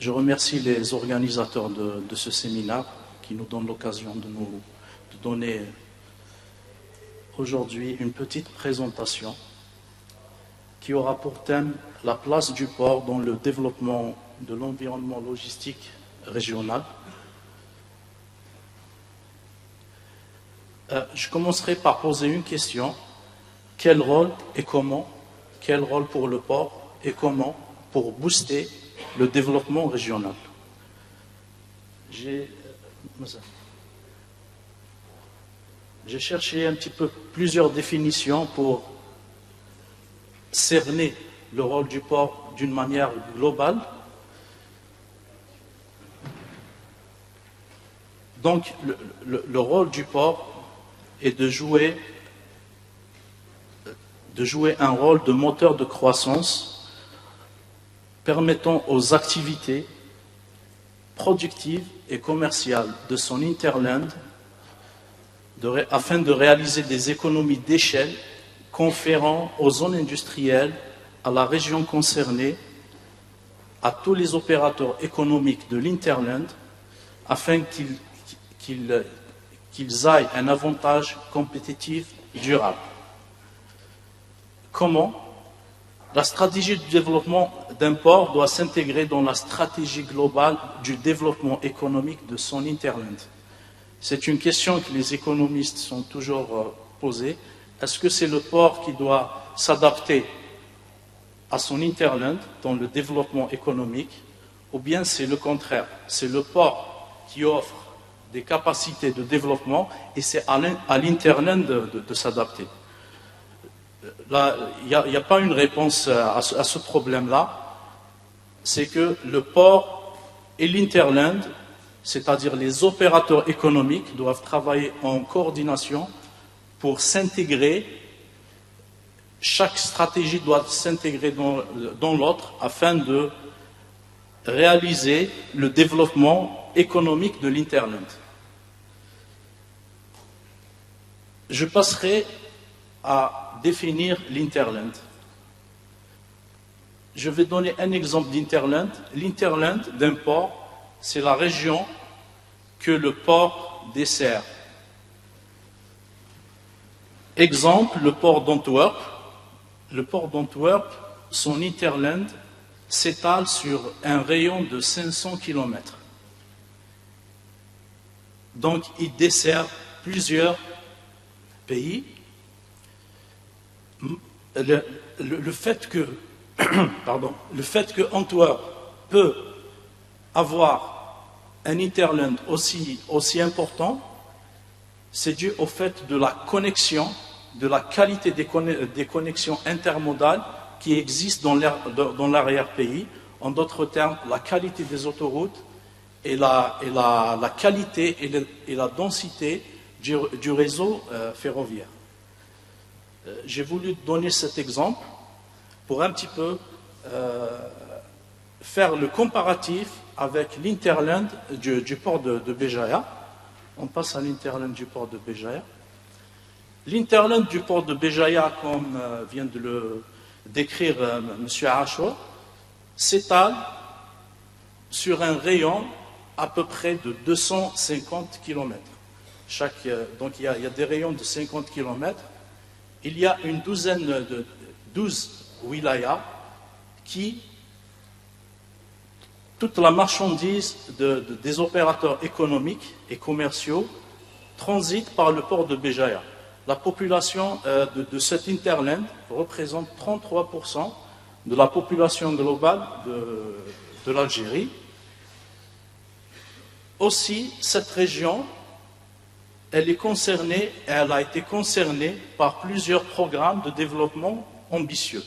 Je remercie les organisateurs de ce séminaire qui nous donnent l'occasion de donner aujourd'hui une petite présentation qui aura pour thème la place du port dans le développement de l'environnement logistique régional. Je commencerai par poser une question. Quel rôle et comment, quel rôle pour le port et comment pour booster le développement régional? J'ai cherché un petit peu plusieurs définitions pour cerner le rôle du port d'une manière globale. Donc, le rôle du port est de jouer un rôle de moteur de croissance permettant aux activités productives et commerciales de son hinterland afin de réaliser des économies d'échelle conférant aux zones industrielles, à la région concernée, à tous les opérateurs économiques de l'interland, afin qu'ils aient un avantage compétitif durable. Comment? La stratégie de développement d'un port doit s'intégrer dans la stratégie globale du développement économique de son hinterland. C'est une question que les économistes sont toujours posées. Est-ce que c'est le port qui doit s'adapter à son hinterland dans le développement économique, ou bien c'est le contraire? C'est le port qui offre des capacités de développement et c'est à l'interland de s'adapter. Là, il n'y a pas une réponse à ce problème-là. C'est que le port et l'interland, c'est-à-dire les opérateurs économiques, doivent travailler en coordination pour s'intégrer. Chaque stratégie doit s'intégrer dans l'autre afin de réaliser le développement économique de l'interland. Je passerai à définir l'interland. Je vais donner un exemple d'interland. L'interland d'un port, c'est la région que le port dessert. Exemple, le port d'Antwerp. Le port d'Antwerp, son hinterland s'étale sur un rayon de 500 km. Donc, il dessert plusieurs pays. Le fait que Antwerp peut avoir un hinterland aussi important, c'est dû au fait de la connexion, de la qualité des connexions intermodales qui existent dans l'arrière-pays. En d'autres termes, la qualité des autoroutes et la qualité et la densité du réseau ferroviaire. J'ai voulu donner cet exemple pour un petit peu faire le comparatif avec l'interland du port de Béjaïa. On passe à l'interland du port de Béjaïa. L'interland du port de Béjaïa, comme vient de le décrire M. Achour, s'étale sur un rayon à peu près de 250 km. Donc il y a des rayons de 50 km. Il y a une douzaine de 12 wilayas qui, toute la marchandise des opérateurs économiques et commerciaux transite par le port de Béjaïa. La population de cet hinterland représente 33% de la population globale de l'Algérie. Aussi, cette région, elle a été concernée par plusieurs programmes de développement ambitieux.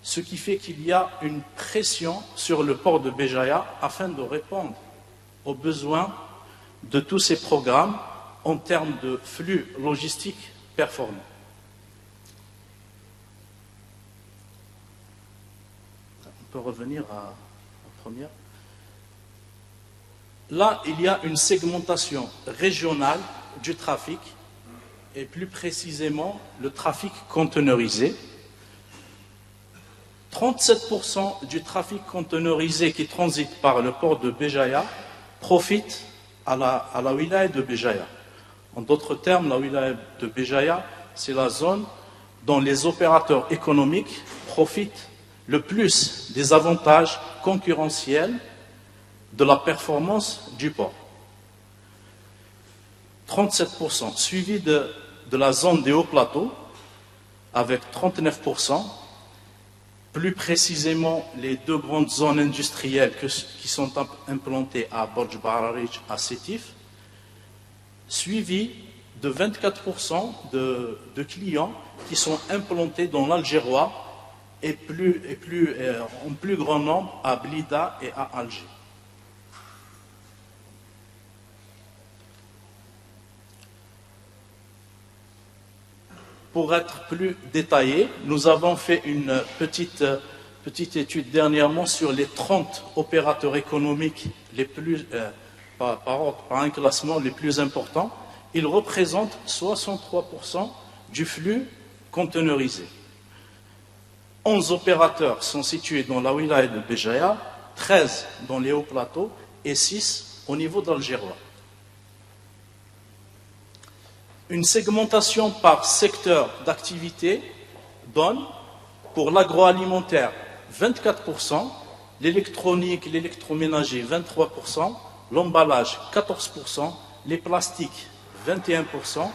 Ce qui fait qu'il y a une pression sur le port de Béjaïa afin de répondre aux besoins de tous ces programmes en termes de flux logistiques performants. On peut revenir à la première. Là, il y a une segmentation régionale du trafic, et plus précisément le trafic conteneurisé. 37% du trafic conteneurisé qui transite par le port de Béjaïa profite à la wilaya de Béjaïa. En d'autres termes, la wilaya de Béjaïa, c'est la zone dont les opérateurs économiques profitent le plus des avantages concurrentiels de la performance du port. 37%, suivi de la zone des hauts plateaux, avec 39%, plus précisément les deux grandes zones industrielles qui sont implantées à Borj Bararich, à Sétif, suivi de 24% de clients qui sont implantés dans l'Algérois et en plus grand nombre à Blida et à Alger. Pour être plus détaillé, nous avons fait une petite étude dernièrement sur les 30 opérateurs économiques les plus, par un classement les plus importants. Ils représentent 63% du flux conteneurisé. 11 opérateurs sont situés dans la wilaya de Béjaïa, 13 dans les hauts plateaux et 6 au niveau d'Algérois. Une segmentation par secteur d'activité donne pour l'agroalimentaire 24%, l'électronique, l'électroménager 23%, l'emballage 14%, les plastiques 21%,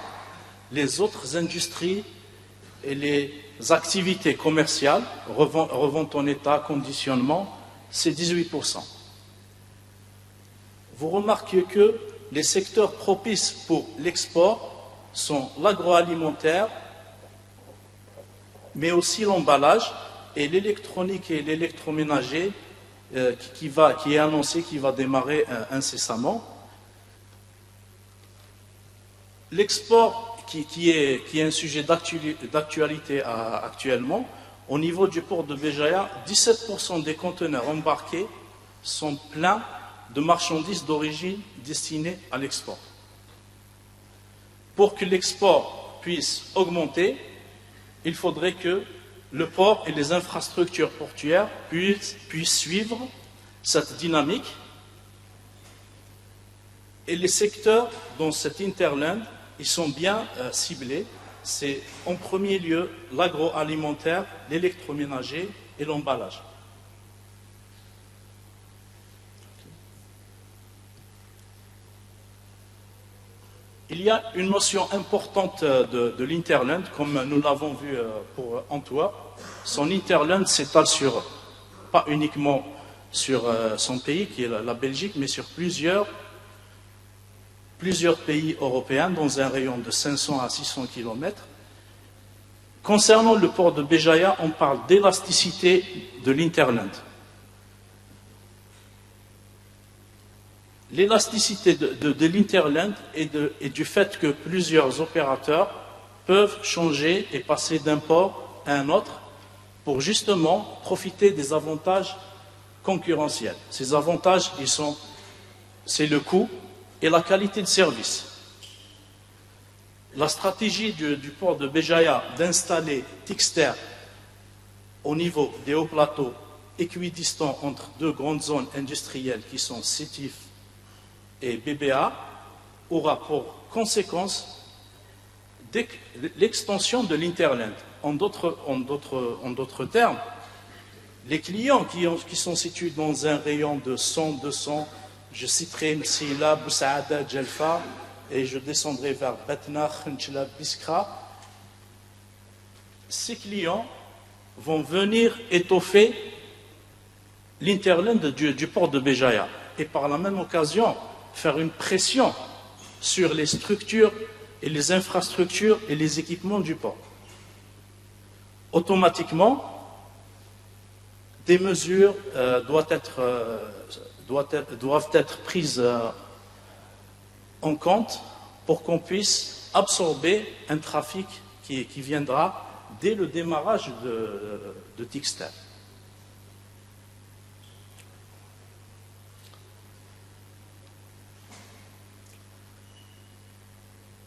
les autres industries et les activités commerciales, revente en état, conditionnement, c'est 18%. Vous remarquez que les secteurs propices pour l'export sont l'agroalimentaire, mais aussi l'emballage et l'électronique et l'électroménager qui est annoncé, qui va démarrer incessamment. L'export qui est un sujet d'actualité actuellement, au niveau du port de Béjaïa, 17% des conteneurs embarqués sont pleins de marchandises d'origine destinées à l'export. Pour que l'export puisse augmenter, il faudrait que le port et les infrastructures portuaires puissent suivre cette dynamique. Et les secteurs dans cet interland, ils sont bien ciblés. C'est en premier lieu l'agroalimentaire, l'électroménager et l'emballage. Il y a une notion importante de l'interland, comme nous l'avons vu pour Antwerp. Son interland s'étale pas uniquement sur son pays, qui est la Belgique, mais sur plusieurs pays européens, dans un rayon de 500 à 600 km. Concernant le port de Béjaïa, on parle d'élasticité de l'interland. L'élasticité de l'interland et du fait que plusieurs opérateurs peuvent changer et passer d'un port à un autre pour justement profiter des avantages concurrentiels. Ces avantages, c'est le coût et la qualité de service. La stratégie du port de Béjaïa d'installer Tixter au niveau des hauts plateaux équidistants entre deux grandes zones industrielles qui sont Sétif et BBA aura pour conséquence l'extension de l'interland. En d'autres termes, les clients qui sont situés dans un rayon de 100, 200, je citerai Msila, Boussaada, Djelfa, et je descendrai vers Batna, Khenchla, Biskra, ces clients vont venir étoffer l'interland du port de Béjaïa et par la même occasion faire une pression sur les structures et les infrastructures et les équipements du port. Automatiquement, des mesures doivent être prises en compte pour qu'on puisse absorber un trafic qui viendra dès le démarrage de Tixter.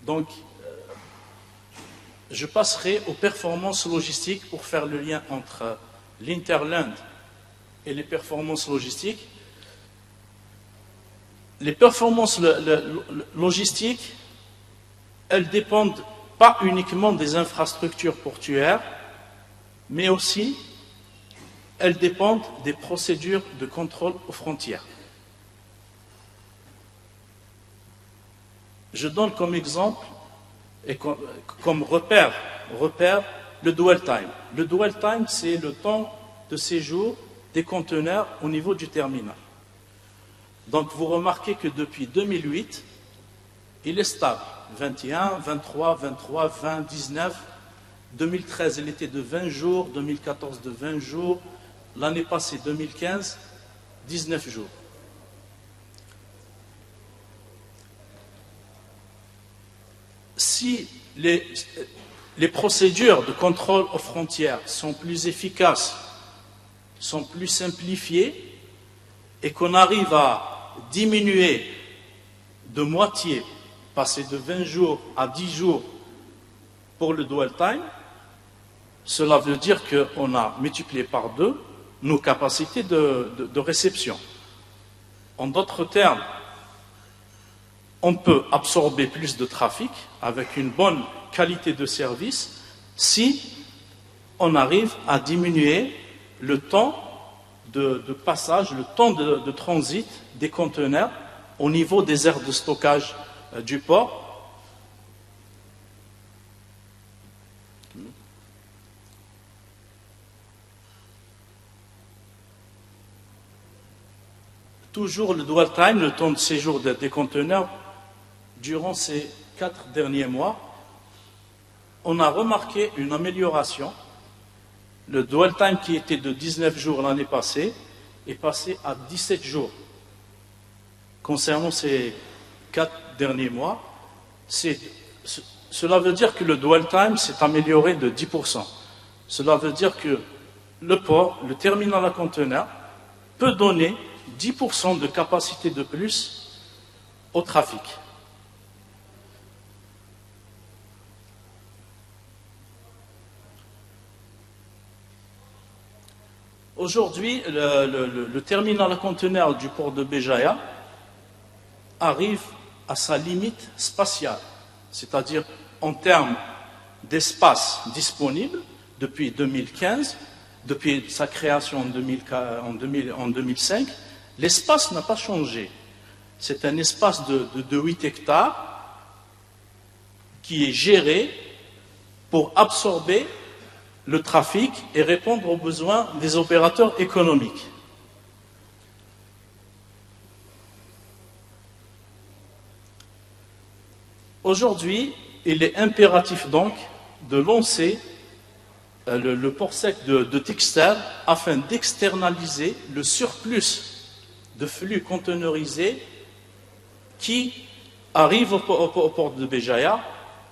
Donc, je passerai aux performances logistiques pour faire le lien entre l'Interland et les performances logistiques. Les performances logistiques, elles dépendent pas uniquement des infrastructures portuaires, mais aussi elles dépendent des procédures de contrôle aux frontières. Je donne comme exemple et comme repère le dwell time. Le dwell time, c'est le temps de séjour des conteneurs au niveau du terminal. Donc vous remarquez que depuis 2008, il est stable. 21, 23, 23, 20, 19. 2013, il était de 20 jours. 2014, de 20 jours. L'année passée, 2015, 19 jours. Si les procédures de contrôle aux frontières sont plus efficaces, sont plus simplifiées, et qu'on arrive à diminuer de moitié, passer de 20 jours à 10 jours pour le dwell time, cela veut dire qu'on a multiplié par 2 nos capacités de réception. En d'autres termes, on peut absorber plus de trafic avec une bonne qualité de service si on arrive à diminuer le temps de passage, le temps de transit des conteneurs au niveau des aires de stockage du port. Toujours le dwell time, le temps de séjour des conteneurs, durant ces 4 derniers mois, on a remarqué une amélioration. Le dwell time qui était de 19 jours l'année passée est passé à 17 jours. Concernant ces 4 derniers mois, cela veut dire que le dwell time s'est amélioré de 10%. Cela veut dire que le port, le terminal à conteneurs, peut donner 10% de capacité de plus au trafic. Aujourd'hui, le terminal à conteneurs du port de Béjaïa arrive à sa limite spatiale, c'est-à-dire en termes d'espace disponible depuis 2015, depuis sa création en 2005, l'espace n'a pas changé. C'est un espace de 8 hectares qui est géré pour absorber le trafic et répondre aux besoins des opérateurs économiques. Aujourd'hui, il est impératif donc de lancer le port sec de Textile afin d'externaliser le surplus de flux conteneurisés qui arrive au port de Béjaïa,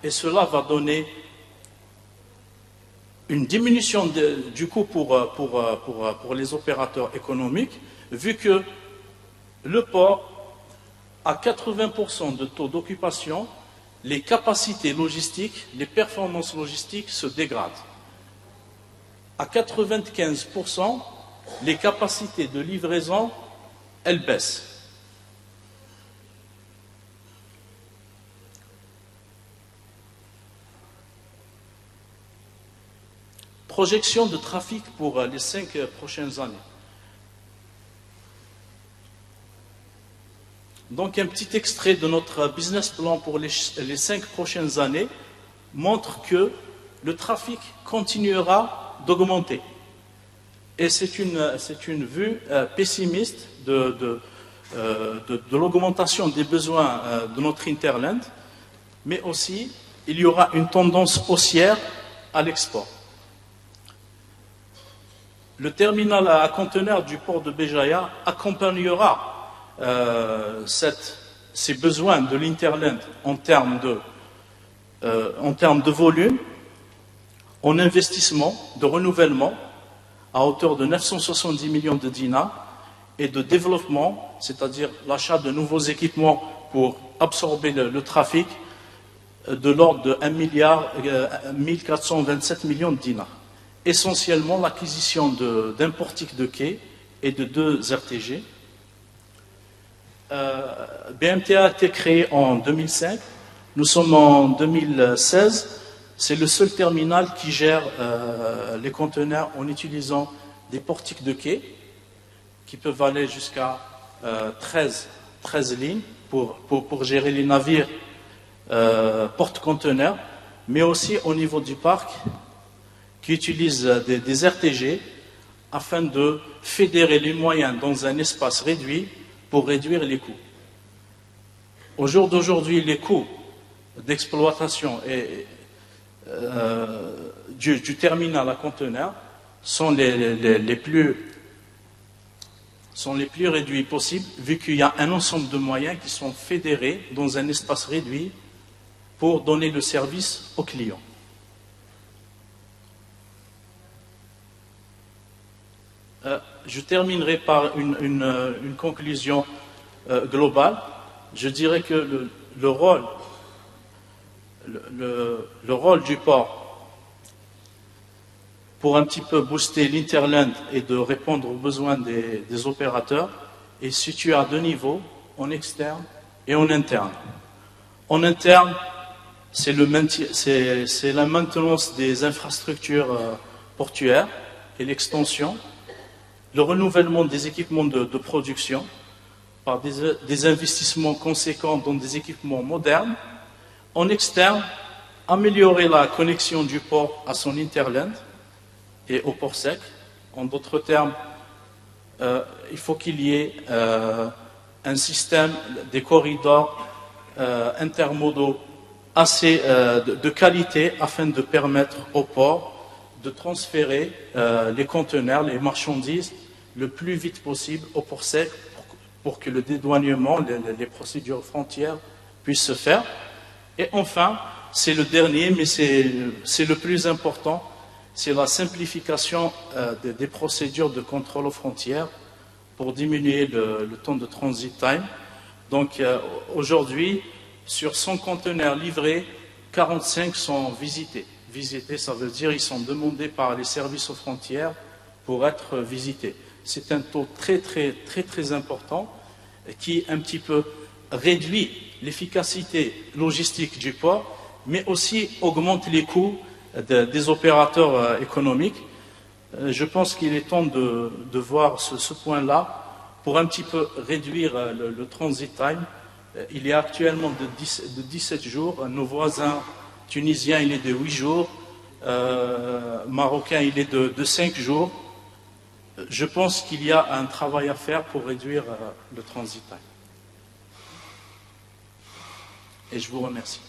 et cela va donner une diminution du coût pour les opérateurs économiques, vu que le port a 80% de taux d'occupation, les capacités logistiques, les performances logistiques se dégradent. À 95%, les capacités de livraison, elles baissent. Projection de trafic pour les 5 prochaines années. Donc un petit extrait de notre business plan pour les 5 prochaines années montre que le trafic continuera d'augmenter. Et c'est une vue pessimiste de l'augmentation des besoins de notre Interland, mais aussi il y aura une tendance haussière à l'export. Le terminal à conteneurs du port de Béjaïa accompagnera ces besoins de l'Interland en termes de volume, en investissement, de renouvellement à hauteur de 970 millions de dinars et de développement, c'est-à-dire l'achat de nouveaux équipements pour absorber le trafic de l'ordre de 1 milliard 1427 millions de dinars. essentiellement l'acquisition d'un portique de quai et de 2 RTG. BMTA a été créé en 2005. Nous sommes en 2016. C'est le seul terminal qui gère les conteneurs en utilisant des portiques de quai qui peuvent aller jusqu'à 13 lignes pour gérer les navires porte-conteneurs, mais aussi au niveau du parc qui utilise des RTG afin de fédérer les moyens dans un espace réduit pour réduire les coûts. Au jour d'aujourd'hui, les coûts d'exploitation du terminal à conteneurs sont les plus réduits possibles, vu qu'il y a un ensemble de moyens qui sont fédérés dans un espace réduit pour donner le service aux clients. Je terminerai par une conclusion globale. Je dirais que le rôle du port pour un petit peu booster l'Interland et de répondre aux besoins des opérateurs est situé à 2 niveaux, en externe et en interne. En interne, c'est la maintenance des infrastructures portuaires et l'extension, le renouvellement des équipements de production par des investissements conséquents dans des équipements modernes. En externe, améliorer la connexion du port à son Interland et au port sec. En d'autres termes, il faut qu'il y ait un système des corridors intermodaux assez de qualité afin de permettre au port de transférer les conteneurs, les marchandises le plus vite possible au port sec pour que le dédouanement, les procédures frontières puissent se faire. Et enfin, c'est le dernier, mais c'est le plus important, c'est la simplification des procédures de contrôle aux frontières pour diminuer le temps de transit time. Donc aujourd'hui, sur 100 conteneurs livrés, 45 sont visités. Visités, ça veut dire qu'ils sont demandés par les services aux frontières pour être visités. C'est un taux très important qui un petit peu réduit l'efficacité logistique du port, mais aussi augmente les coûts des opérateurs économiques. Je pense qu'il est temps de voir ce point-là pour un petit peu réduire le transit time. Il est actuellement de 17 jours. Nos voisins tunisiens, il est de 8 jours. Marocain, il est de 5 jours. Je pense qu'il y a un travail à faire pour réduire le transit time. Et je vous remercie.